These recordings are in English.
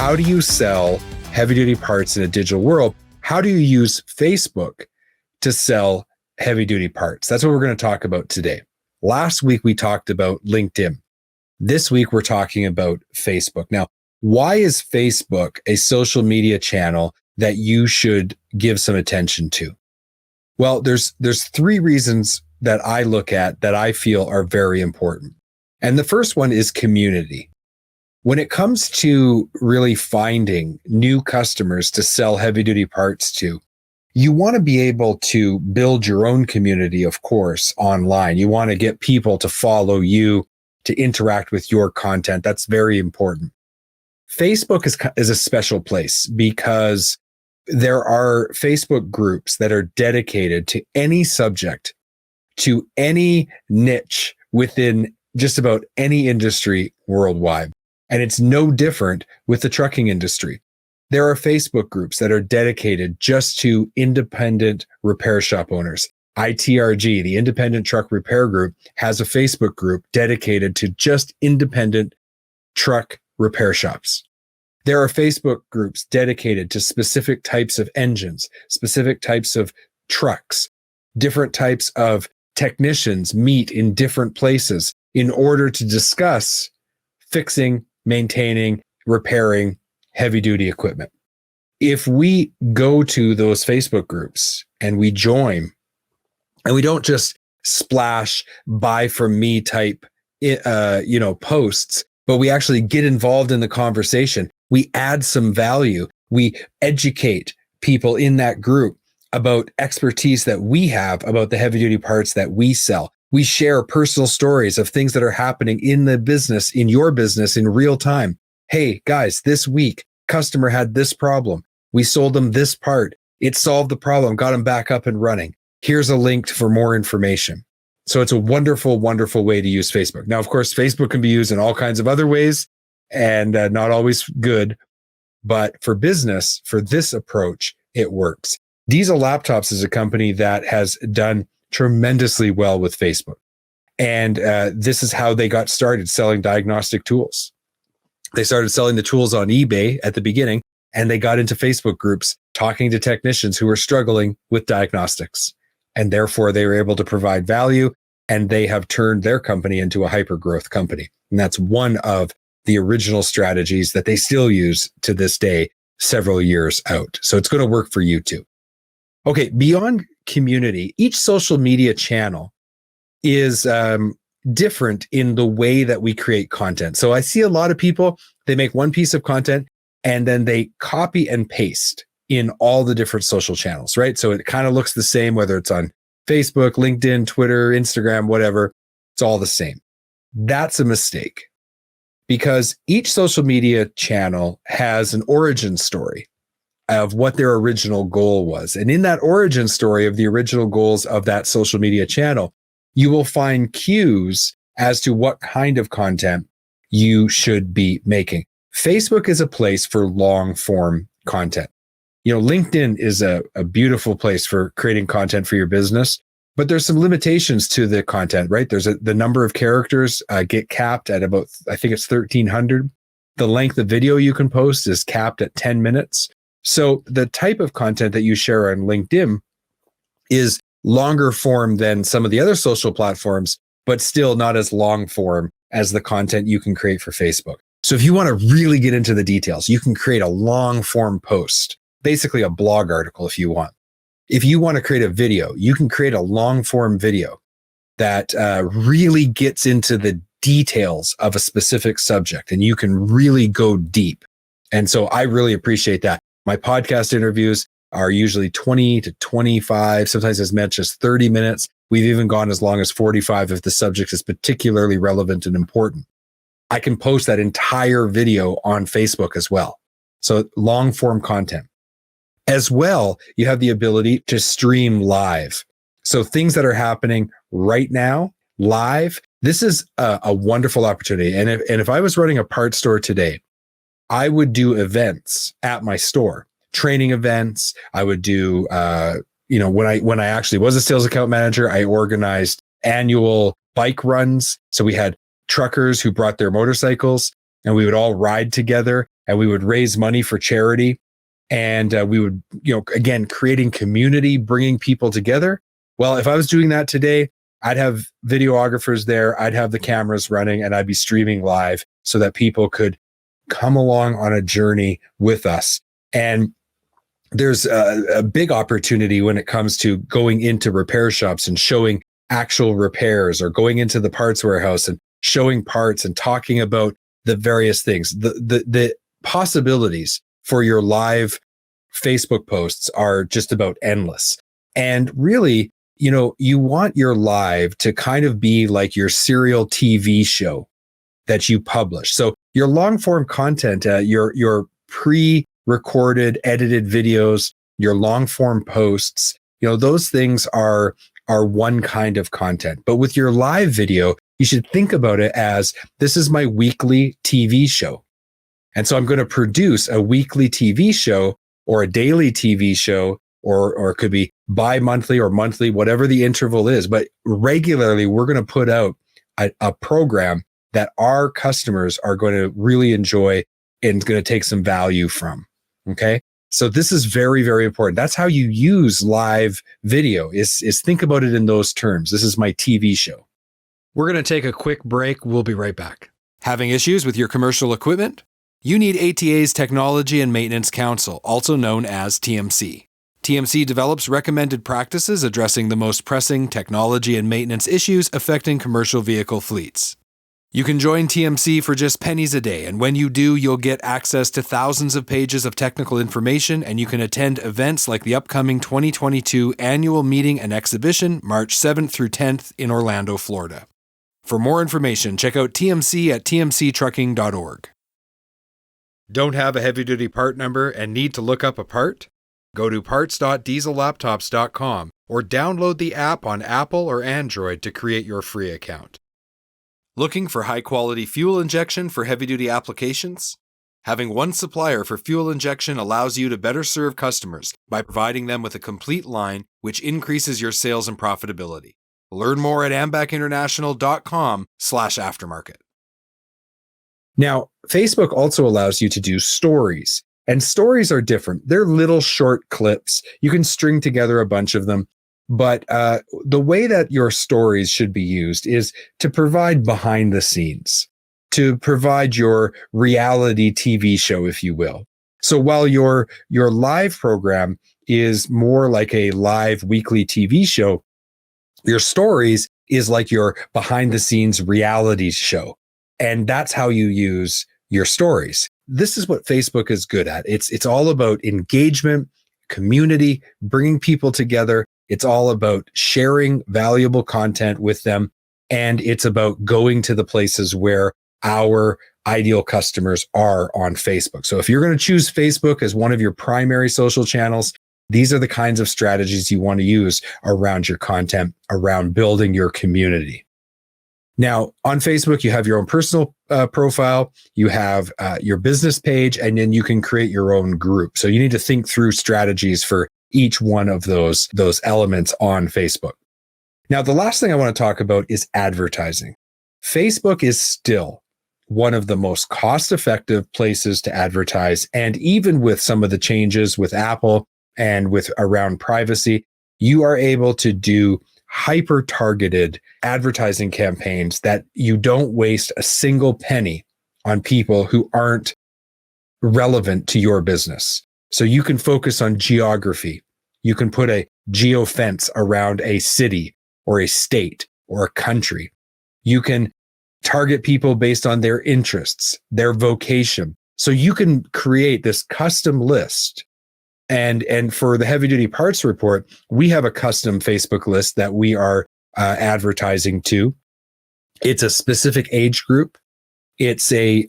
how do you sell heavy duty parts in a digital world? How do you use Facebook to sell heavy duty parts? That's what we're going to talk about today. Last week, we talked about LinkedIn. This week, we're talking about Facebook. Now, why is Facebook a social media channel that you should give some attention to? Well, there's three reasons that I look at that I feel are very important. And the first one is community. When it comes to really finding new customers to sell heavy duty parts to, you want to be able to build your own community, of course, online. You want to get people to follow you, to interact with your content. That's very important. Facebook is a special place because there are Facebook groups that are dedicated to any subject, to any niche within just about any industry worldwide. And it's no different with the trucking industry. There are Facebook groups that are dedicated just to independent repair shop owners. ITRG, the Independent Truck Repair Group, has a Facebook group dedicated to just independent truck repair shops. There are Facebook groups dedicated to specific types of engines, specific types of trucks. Different types of technicians meet in different places in order to discuss fixing, maintaining, repairing heavy-duty equipment. If we go to those Facebook groups and we join, and we don't just splash buy from me type posts, but we actually get involved in the conversation, we add some value, we educate people in that group about expertise that we have about the heavy duty parts that we sell. We share personal stories of things that are happening in the business, in your business in real time. Hey guys, this week, customer had this problem. We sold them this part. It solved the problem, got them back up and running. Here's a link for more information. So it's a wonderful, wonderful way to use Facebook. Now, of course, Facebook can be used in all kinds of other ways and not always good. But for business, for this approach, it works. Diesel Laptops is a company that has done tremendously well with Facebook. And this is how they got started selling diagnostic tools. They started selling the tools on eBay at the beginning, and they got into Facebook groups talking to technicians who were struggling with diagnostics. And therefore, they were able to provide value, and they have turned their company into a hyper-growth company. And that's one of the original strategies that they still use to this day, several years out. So it's going to work for you too. Okay, beyond community, each social media channel is different in the way that we create content. So I see a lot of people, they make one piece of content and then they copy and paste in all the different social channels, right? So it kind of looks the same, whether it's on Facebook, LinkedIn, Twitter, Instagram, whatever, it's all the same. That's a mistake because each social media channel has an origin story of what their original goal was. And in that origin story of the original goals of that social media channel, you will find cues as to what kind of content you should be making. Facebook is a place for long form content. You know, LinkedIn is a beautiful place for creating content for your business, but there's some limitations to the content, right? The number of characters get capped at about, I think it's 1,300. The length of video you can post is capped at 10 minutes. So the type of content that you share on LinkedIn is longer form than some of the other social platforms, but still not as long form as the content you can create for Facebook. So if you want to really get into the details, you can create a long form post, basically a blog article if you want. If you want to create a video, you can create a long form video that really gets into the details of a specific subject, and you can really go deep. And so I really appreciate that. My podcast interviews are usually 20 to 25, sometimes as much as 30 minutes. We've even gone as long as 45 if the subject is particularly relevant and important. I can post that entire video on Facebook as well. So long form content. As well, you have the ability to stream live. So things that are happening right now, live, this is a wonderful opportunity. And if I was running a parts store today, I would do events at my store, training events. I would do, when I actually was a sales account manager, I organized annual bike runs. So we had truckers who brought their motorcycles and we would all ride together and we would raise money for charity. And we would, again, creating community, bringing people together. Well, if I was doing that today, I'd have videographers there, I'd have the cameras running, and I'd be streaming live so that people could come along on a journey with us. And there's a big opportunity when it comes to going into repair shops and showing actual repairs, or going into the parts warehouse and showing parts and talking about the various things. The possibilities for your live Facebook posts are just about endless. And really, you want your live to kind of be like your serial TV show that you publish. So your long form content, your pre-recorded, edited videos, your long form posts, those things are one kind of content. But with your live video, you should think about it as, this is my weekly TV show. And so I'm going to produce a weekly TV show or a daily TV show, or it could be bi-monthly or monthly, whatever the interval is. But regularly, we're going to put out a program that our customers are going to really enjoy and going to take some value from. Okay. So this is very, very important. That's how you use live video, is think about it in those terms. This is my TV show. We're going to take a quick break. We'll be right back. Having issues with your commercial equipment? You need ATA's Technology and Maintenance Council, also known as TMC. TMC develops recommended practices addressing the most pressing technology and maintenance issues affecting commercial vehicle fleets. You can join TMC for just pennies a day, and when you do, you'll get access to thousands of pages of technical information, and you can attend events like the upcoming 2022 annual meeting and exhibition, March 7th through 10th in Orlando, Florida. For more information, check out TMC at tmctrucking.org. Don't have a heavy-duty part number and need to look up a part? Go to parts.diesellaptops.com or download the app on Apple or Android to create your free account. Looking for high-quality fuel injection for heavy-duty applications? Having one supplier for fuel injection allows you to better serve customers by providing them with a complete line, which increases your sales and profitability. Learn more at ambackinternational.com/aftermarket. Now, Facebook also allows you to do stories, and stories are different. They're little short clips. You can string together a bunch of them. But the way that your stories should be used is to provide behind the scenes, to provide your reality TV show, if you will. So while your live program is more like a live weekly TV show, your stories is like your behind the scenes reality show. And that's how you use your stories. This is what Facebook is good at. It's all about engagement, community, bringing people together. It's all about sharing valuable content with them. And it's about going to the places where our ideal customers are on Facebook. So if you're going to choose Facebook as one of your primary social channels, these are the kinds of strategies you want to use around your content, around building your community. Now, on Facebook, you have your own personal profile, you have your business page, and then you can create your own group. So you need to think through strategies for each one of those elements on Facebook. Now, the last thing I want to talk about is advertising. Facebook is still one of the most cost-effective places to advertise. And even with some of the changes with Apple and with around privacy, you are able to do hyper-targeted advertising campaigns that you don't waste a single penny on people who aren't relevant to your business. So you can focus on geography. You can put a geofence around a city or a state or a country. You can target people based on their interests, their vocation. So you can create this custom list. And for the Heavy Duty Parts Report, we have a custom Facebook list that we are advertising to. It's a specific age group. It's a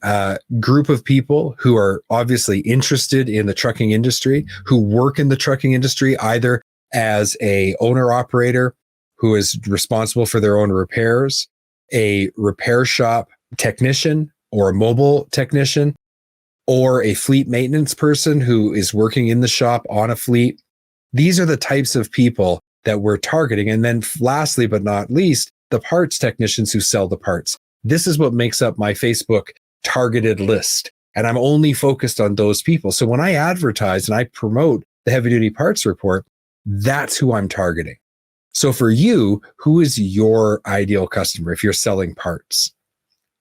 group of people who are obviously interested in the trucking industry, who work in the trucking industry, either as a owner-operator who is responsible for their own repairs, a repair shop technician or a mobile technician, or a fleet maintenance person who is working in the shop on a fleet. These are the types of people that we're targeting. And then lastly, but not least, the parts technicians who sell the parts. This is what makes up my Facebook targeted list. and I'm only focused on those people. So when I advertise and I promote the Heavy Duty Parts Report, that's who I'm targeting. So for you, who is your ideal customer if you're selling parts?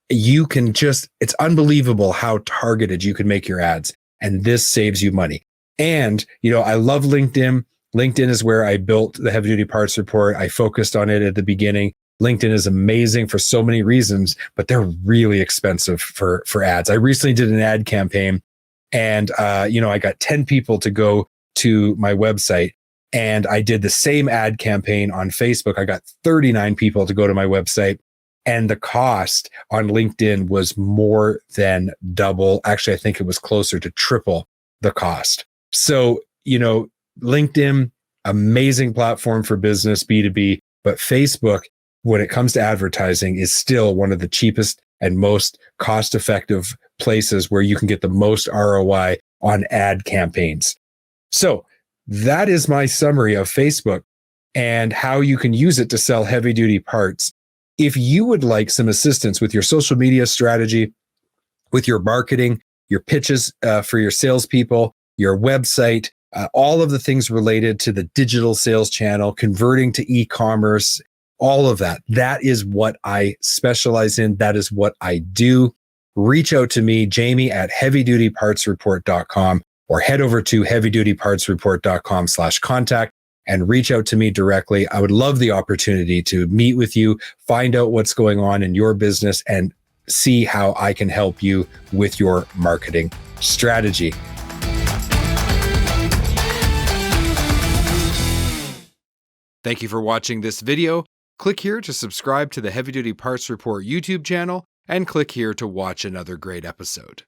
You can it's unbelievable how targeted you can make your ads. And this saves you money. And, I love LinkedIn. LinkedIn is where I built the Heavy Duty Parts Report. I focused on it at the beginning. LinkedIn is amazing for so many reasons, but they're really expensive for ads. I recently did an ad campaign and, I got 10 people to go to my website, and I did the same ad campaign on Facebook. I got 39 people to go to my website, and the cost on LinkedIn was more than double. Actually, I think it was closer to triple the cost. So, LinkedIn, amazing platform for business, B2B, but Facebook, when it comes to advertising, is still one of the cheapest and most cost-effective places where you can get the most ROI on ad campaigns. So that is my summary of Facebook and how you can use it to sell heavy-duty parts. If you would like some assistance with your social media strategy, with your marketing, your pitches for your salespeople, your website, all of the things related to the digital sales channel, converting to e-commerce, all of that. That is what I specialize in. That is what I do. Reach out to me, Jamie at heavydutypartsreport.com, or head over to heavydutypartsreport.com/contact and reach out to me directly. I would love the opportunity to meet with you, find out what's going on in your business, and see how I can help you with your marketing strategy. Thank you for watching this video. Click here to subscribe to the Heavy Duty Parts Report YouTube channel, and click here to watch another great episode.